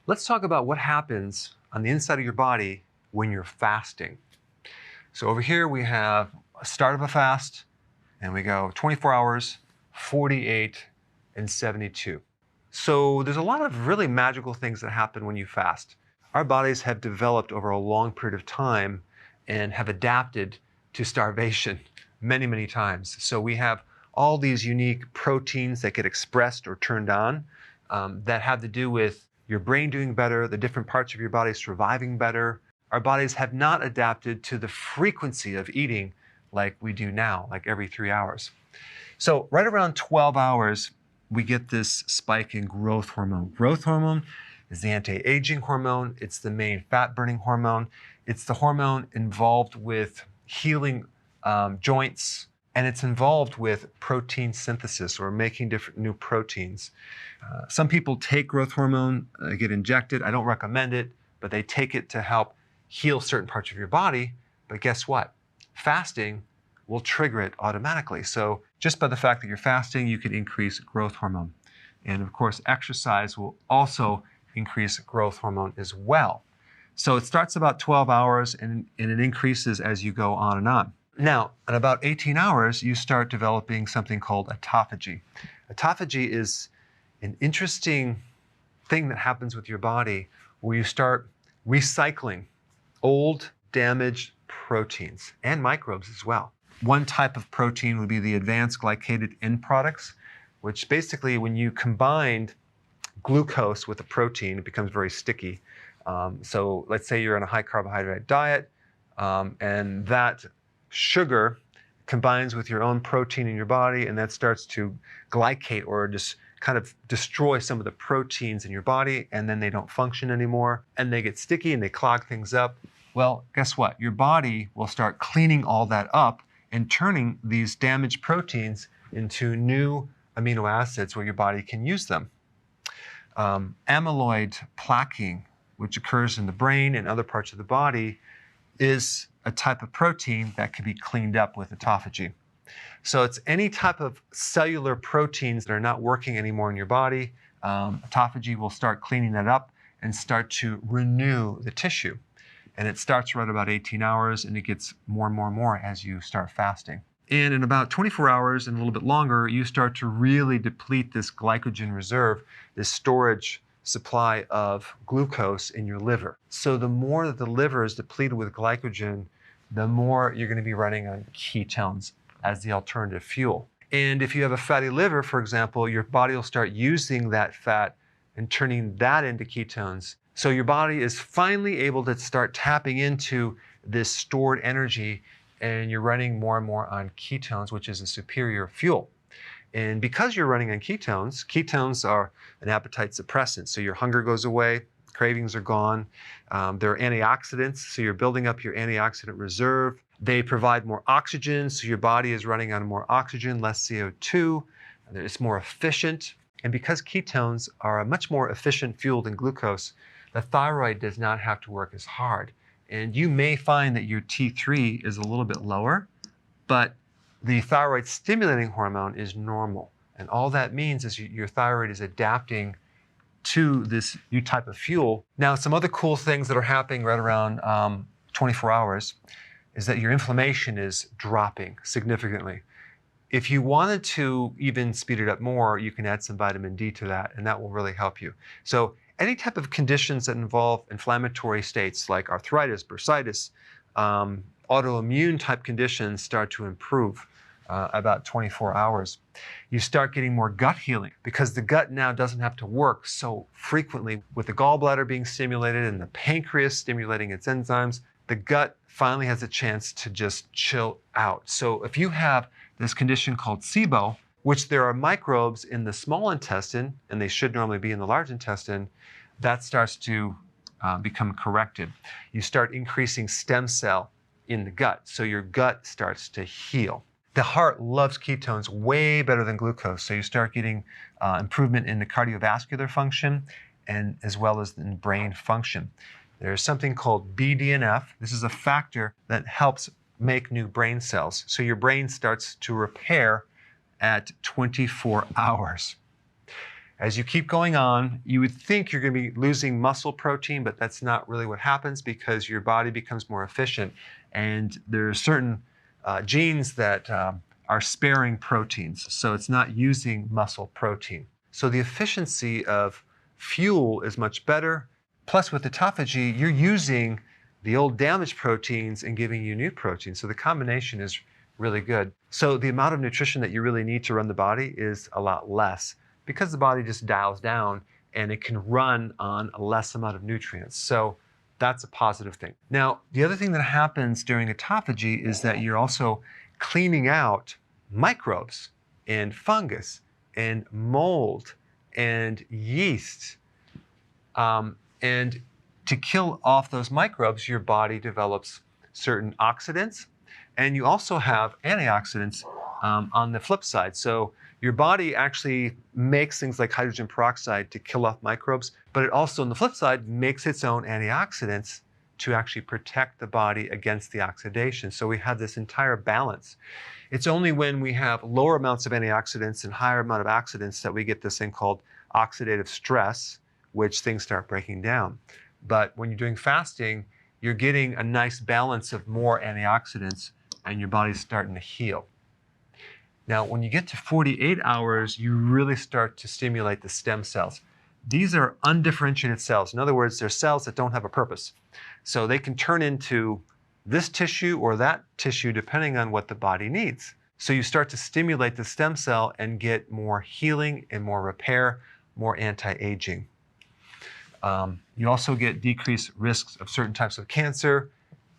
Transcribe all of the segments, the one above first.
Let's talk about what happens on the inside of your body when you're fasting. So over here we have a start of a fast, and we go 24 hours, 48, and 72. So there's a lot of really magical things that happen when you fast. Our bodies have developed over a long period of time and have adapted to starvation many, many times. So we have all these unique proteins that get expressed or turned on that have to do with your brain doing better, the different parts of your body surviving better. Our bodies have not adapted to the frequency of eating like we do now, like every 3 hours. So right around 12 hours, we get this spike in growth hormone. Growth hormone is the anti-aging hormone. It's the main fat-burning hormone. It's the hormone involved with healing joints, and it's involved with protein synthesis or making different new proteins. Some people take growth hormone, get injected. I don't recommend it, but they take it to help heal certain parts of your body. But guess what? Fasting will trigger it automatically. So just by the fact that you're fasting, you can increase growth hormone. And of course, exercise will also increase growth hormone as well. So it starts about 12 hours and it increases as you go on and on. Now, at about 18 hours, you start developing something called autophagy. Autophagy is an interesting thing that happens with your body where you start recycling old, damaged proteins and microbes as well. One type of protein would be the advanced glycated end products, which basically when you combined glucose with a protein, it becomes very sticky. So let's say you're on a high carbohydrate diet and that sugar combines with your own protein in your body, and that starts to glycate or just kind of destroy some of the proteins in your body, and then they don't function anymore, and they get sticky and they clog things up. Well, guess what? Your body will start cleaning all that up and turning these damaged proteins into new amino acids where your body can use them. Amyloid plaquing, which occurs in the brain and other parts of the body, is a type of protein that can be cleaned up with autophagy. So it's any type of cellular proteins that are not working anymore in your body. Autophagy will start cleaning that up and start to renew the tissue. And it starts right about 18 hours and it gets more and more and more as you start fasting. And in about 24 hours and a little bit longer, you start to really deplete this glycogen reserve, this storage supply of glucose in your liver. So the more that the liver is depleted with glycogen, the more you're going to be running on ketones as the alternative fuel. And if you have a fatty liver, for example, your body will start using that fat and turning that into ketones. So your body is finally able to start tapping into this stored energy, and you're running more and more on ketones, which is a superior fuel. And because you're running on ketones, ketones are an appetite suppressant. So your hunger goes away, cravings are gone. They're antioxidants, so you're building up your antioxidant reserve. They provide more oxygen, so your body is running on more oxygen, less CO2. It's more efficient. And because ketones are a much more efficient fuel than glucose, the thyroid does not have to work as hard. And you may find that your T3 is a little bit lower, but the thyroid stimulating hormone is normal. And all that means is your thyroid is adapting to this new type of fuel. Now, some other cool things that are happening right around 24 hours is that your inflammation is dropping significantly. If you wanted to even speed it up more, you can add some vitamin D to that, and that will really help you. So any type of conditions that involve inflammatory states like arthritis, bursitis, autoimmune type conditions start to improve about 24 hours. You start getting more gut healing because the gut now doesn't have to work so frequently with the gallbladder being stimulated and the pancreas stimulating its enzymes. The gut finally has a chance to just chill out. So if you have this condition called SIBO, which there are microbes in the small intestine, and they should normally be in the large intestine, that starts to become corrected. You start increasing stem cell in the gut, so your gut starts to heal. The heart loves ketones way better than glucose, so you start getting improvement in the cardiovascular function and as well as in brain function. There's something called BDNF. This is a factor that helps make new brain cells. So your brain starts to repair at 24 hours. As you keep going on, you would think you're going to be losing muscle protein, but that's not really what happens because your body becomes more efficient. And there are certain genes that are sparing proteins, so it's not using muscle protein. So the efficiency of fuel is much better. Plus with autophagy, you're using the old damaged proteins and giving you new proteins. So the combination is really good. So the amount of nutrition that you really need to run the body is a lot less because the body just dials down and it can run on a less amount of nutrients. So that's a positive thing. Now, the other thing that happens during autophagy is that you're also cleaning out microbes and fungus and mold and yeast. And to kill off those microbes, your body develops certain oxidants, and you also have antioxidants on the flip side. So your body actually makes things like hydrogen peroxide to kill off microbes, but it also, on the flip side, makes its own antioxidants to actually protect the body against the oxidation. So we have this entire balance. It's only when we have lower amounts of antioxidants and higher amount of oxidants that we get this thing called oxidative stress, which things start breaking down. But when you're doing fasting, you're getting a nice balance of more antioxidants and your body's starting to heal. Now, when you get to 48 hours, you really start to stimulate the stem cells. These are undifferentiated cells. In other words, they're cells that don't have a purpose. So they can turn into this tissue or that tissue depending on what the body needs. So you start to stimulate the stem cell and get more healing and more repair, more anti-aging. You also get decreased risks of certain types of cancer.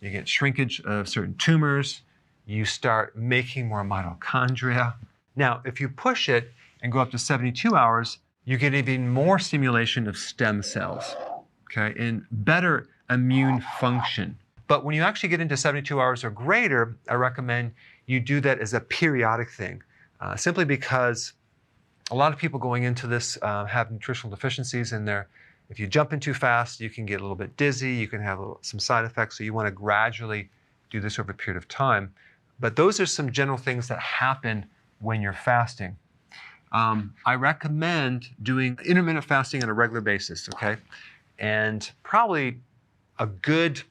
You get shrinkage of certain tumors. You start making more mitochondria. Now, if you push it and go up to 72 hours, you get even more stimulation of stem cells, okay, and better immune function. But when you actually get into 72 hours or greater, I recommend you do that as a periodic thing, simply because a lot of people going into this have nutritional deficiencies in there. If you jump in too fast, you can get a little bit dizzy, you can have some side effects, so you want to gradually do this over a period of time. But those are some general things that happen when you're fasting. I recommend doing intermittent fasting on a regular basis, okay? And probably a good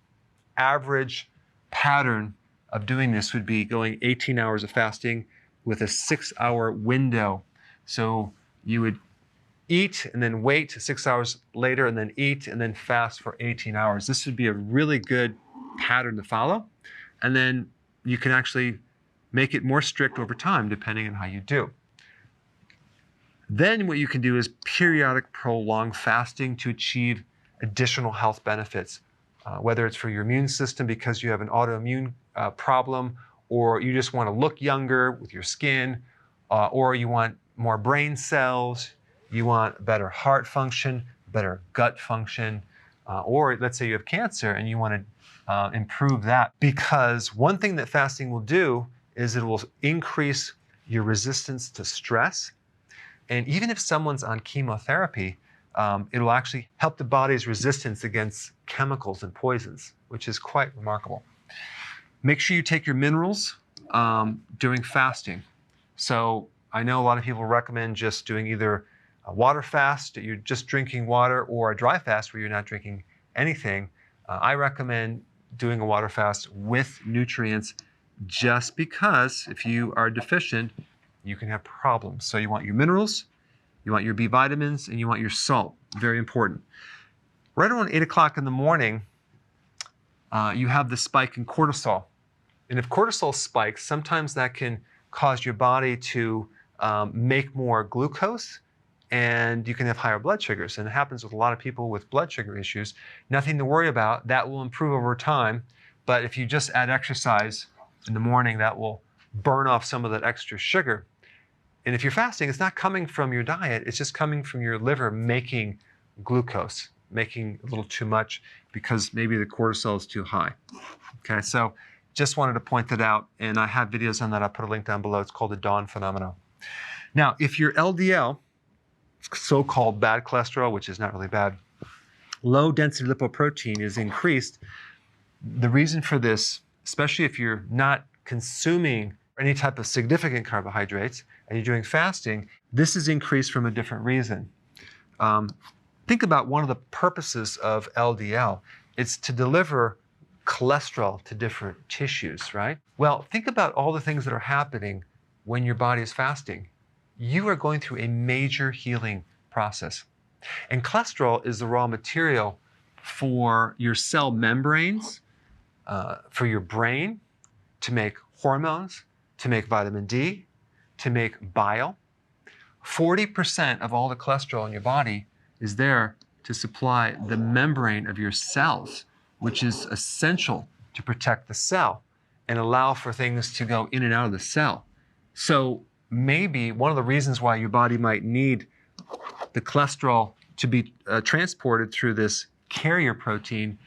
average pattern of doing this would be going 18 hours of fasting with a 6-hour window. So you would eat and then wait 6 hours later and then eat and then fast for 18 hours. This would be a really good pattern to follow. And then you can actually make it more strict over time depending on how you do. Then what you can do is periodic prolonged fasting to achieve additional health benefits, whether it's for your immune system because you have an autoimmune problem, or you just want to look younger with your skin, or you want more brain cells, you want better heart function, better gut function, or let's say you have cancer and you want to improve that. Because one thing that fasting will do is it will increase your resistance to stress. And even if someone's on chemotherapy, it will actually help the body's resistance against chemicals and poisons, which is quite remarkable. Make sure you take your minerals during fasting. So I know a lot of people recommend just doing either a water fast, you're just drinking water, or a dry fast where you're not drinking anything. I recommend doing a water fast with nutrients just because if you are deficient, you can have problems. So you want your minerals, you want your B vitamins, and you want your salt. Very important. Right around 8 o'clock in the morning, you have the spike in cortisol. And if cortisol spikes, sometimes that can cause your body to make more glucose, and you can have higher blood sugars. And it happens with a lot of people with blood sugar issues. Nothing to worry about. That will improve over time. But if you just add exercise in the morning, that will burn off some of that extra sugar. And if you're fasting, it's not coming from your diet, it's just coming from your liver making glucose, making a little too much because maybe the cortisol is too high. Okay, so just wanted to point that out, and I have videos on that. I'll put a link down below. It's called the dawn phenomenon. Now, if your LDL, so-called bad cholesterol, which is not really bad, low density lipoprotein is increased, the reason for this, especially if you're not consuming any type of significant carbohydrates and you're doing fasting, this is increased from a different reason. think about one of the purposes of LDL. It's to deliver cholesterol to different tissues, right? Well, think about all the things that are happening when your body is fasting. You are going through a major healing process. And cholesterol is the raw material for your cell membranes, for your brain, to make hormones, to make vitamin D, to make bile. 40% of all the cholesterol in your body is there to supply the membrane of your cells, which is essential to protect the cell and allow for things to go in and out of the cell. So maybe one of the reasons why your body might need the cholesterol to be transported through this carrier protein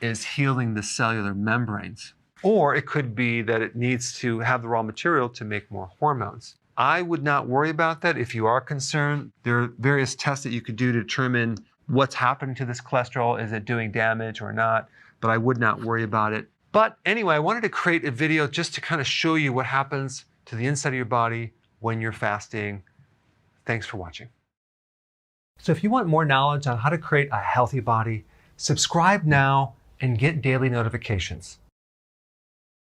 is healing the cellular membranes. Or it could be that it needs to have the raw material to make more hormones. I would not worry about that if you are concerned. There are various tests that you could do to determine what's happening to this cholesterol. Is it doing damage or not? But I would not worry about it. But anyway, I wanted to create a video just to kind of show you what happens to the inside of your body when you're fasting. Thanks for watching. So if you want more knowledge on how to create a healthy body, subscribe now and get daily notifications.